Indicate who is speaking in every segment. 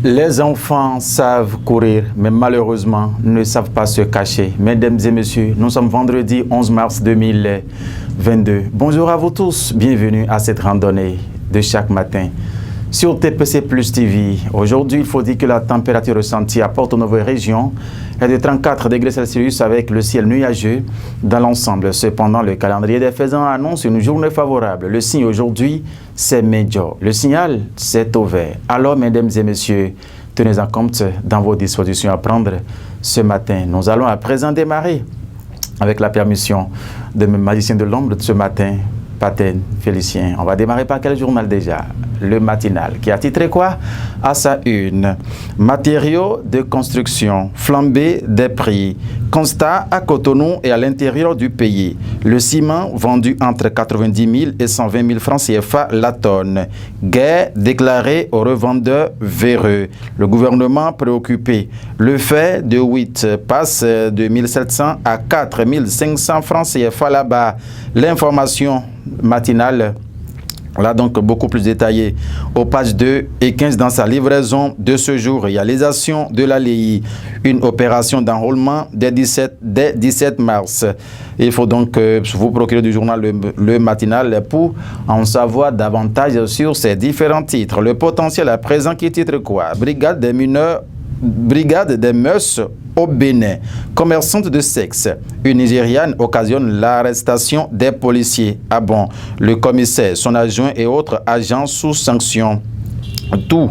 Speaker 1: Les enfants savent courir, mais malheureusement ne savent pas se cacher. Mesdames et messieurs, nous sommes vendredi 11 mars 2022. Bonjour à vous tous, bienvenue à cette randonnée de chaque matin sur TPC Plus TV. Aujourd'hui, il faut dire que la température ressentie à Porto-Novo région est de 34 degrés Celsius avec le ciel nuageux dans l'ensemble. Cependant, le calendrier des faisans annonce une journée favorable. Le signe aujourd'hui, c'est Médio. Le signal, c'est au vert. Alors, mesdames et messieurs, tenez en compte dans vos dispositions à prendre ce matin. Nous allons à présent démarrer avec la permission de mes magiciens de l'ombre de ce matin, Paten, Félicien. On va démarrer par quel journal déjà? Le matinal, qui a titré quoi? À sa une. Matériaux de construction, flambée des prix. Constat à Cotonou et à l'intérieur du pays. Le ciment vendu entre 90 000 et 120 000 francs CFA la tonne. Guerre déclarée aux revendeurs véreux. Le gouvernement préoccupé. Le fait de 8 passe de 1700 à 4500 francs CFA là-bas. L'information matinale, là donc beaucoup plus détaillé aux pages 2 et 15 dans sa livraison de ce jour. Réalisation de la LEI, une opération d'enrôlement dès 17 mars. Il faut donc vous procurer du journal le matinal pour en savoir davantage sur ces différents titres. Le potentiel à présent qui titre quoi? Brigade des mineurs, brigade des mœurs au Bénin. Commerçante de sexe, une Nigériane occasionne l'arrestation des policiers. Ah bon, le commissaire, son adjoint et autres agents sous sanction. Tout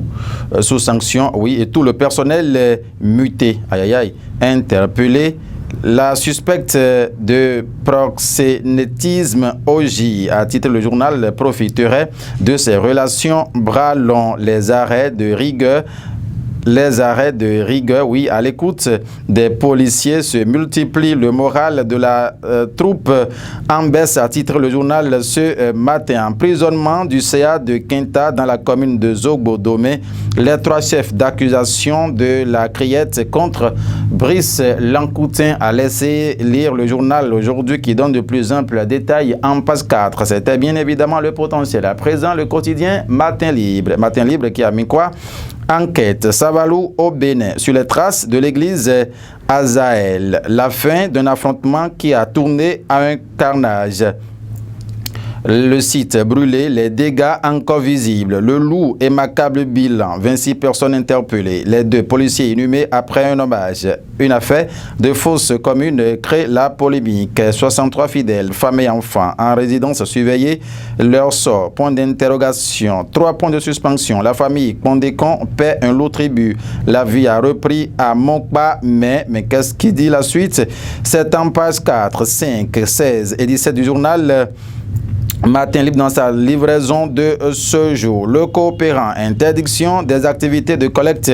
Speaker 1: sous sanction, oui, et tout le personnel est muté. Aïe aïe aïe, interpellé. La suspecte de proxénétisme OJ, à titre le journal, profiterait de ses relations bras longs, les arrêts de rigueur. Les arrêts de rigueur, oui, à l'écoute des policiers se multiplient. Le moral de la troupe en baisse, à titre le journal ce matin. Emprisonnement du CA de Quinta dans la commune de Zogbo-Domé. Les 3 chefs d'accusation de la criette contre Brice Lancoutin a laissé lire le journal aujourd'hui qui donne de plus amples détails en page 4. C'était bien évidemment le potentiel. À présent, le quotidien Matin Libre. Matin Libre qui a mis quoi? Enquête, Savalou au Bénin, sur les traces de l'église Azaël. La fin d'un affrontement qui a tourné à un carnage. Le site brûlé, les dégâts encore visibles. Le loup immaculable bilan, 26 personnes interpellées. Les 2 policiers inhumés après un hommage. Une affaire de fausse commune crée la polémique. 63 fidèles, femmes et enfants, en résidence surveillée, leur sort. Point d'interrogation. 3 points de suspension. La famille Condécon paie un lourd tribut. La vie a repris à Montpa, mais qu'est-ce qui dit la suite? C'est en page 4, 5, 16 et 17 du journal Matin Libre dans sa livraison de ce jour. Le coopérant, interdiction des activités de collecte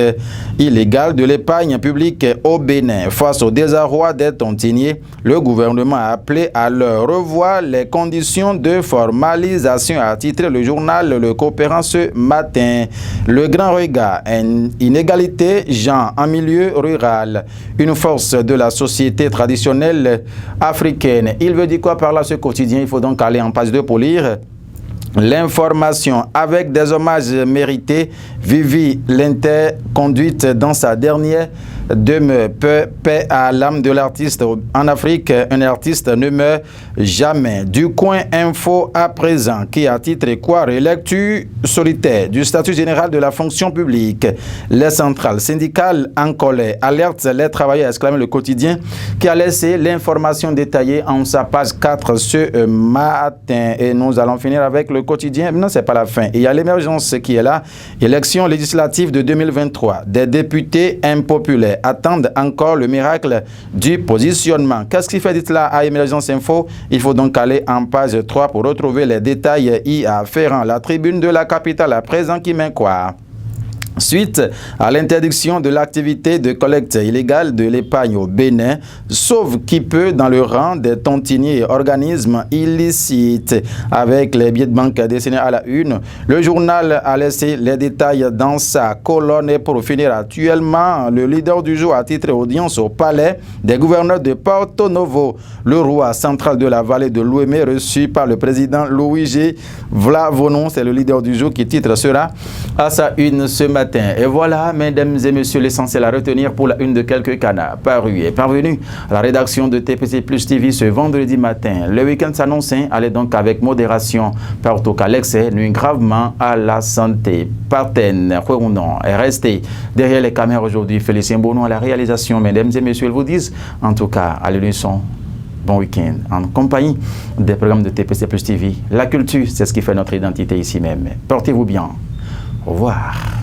Speaker 1: illégale de l'épargne publique au Bénin. Face au désarroi des tontiniers, le gouvernement a appelé à leur revoir les conditions de formalisation, a titré le journal Le Coopérant ce matin. Le grand regard, inégalité, genre en milieu rural, une force de la société traditionnelle africaine. Il veut dire quoi par là ce quotidien? Il faut donc aller en page 2 pour lire l'information. Avec des hommages mérités, Vivi l'interconduite dans sa dernière demeure. Paix à l'âme de l'artiste. En Afrique, un artiste ne meurt jamais. Du coin info à présent, qui a titré quoi? Relecture solitaire du statut général de la fonction publique. Les centrales syndicales en colère alertent les travailleurs, exclame le quotidien, qui a laissé l'information détaillée en sa page 4 ce matin. Et nous allons finir avec le quotidien. Non, c'est pas la fin. Il y a l'émergence qui est là. Élection législative de 2023. Des députés impopulaires attendent encore le miracle du positionnement. Qu'est-ce qui fait dit là à Émergence Info? Il faut donc aller en page 3 pour retrouver les détails y afférents. La tribune de la capitale à présent qui met quoi? Suite à l'interdiction de l'activité de collecte illégale de l'épargne au Bénin, sauf qui peut dans le rang des tontiniers et organismes illicites. Avec les billets de banque dessinés à la une, le journal a laissé les détails dans sa colonne. Et pour finir, actuellement, le leader du jour a titré audience au palais des gouverneurs de Porto Novo. Le roi central de la vallée de l'Ouémé reçu par le président Luigi Vlavonon, c'est le leader du jour qui titre cela à sa une ce matin. matin. Et voilà, mesdames et messieurs, l'essentiel à retenir pour la une de quelques canards paru et parvenu à la rédaction de TPC Plus TV ce vendredi matin. Le week-end s'annonce, allez donc avec modération, partout qu'à l'excès nuit gravement à la santé. Partène, Kourounan est resté derrière les caméras aujourd'hui. Félicien Bono à la réalisation, mesdames et messieurs, ils vous disent, en tout cas, à l'unisson, bon week-end en compagnie des programmes de TPC Plus TV. La culture, c'est ce qui fait notre identité ici même. Portez-vous bien. Au revoir.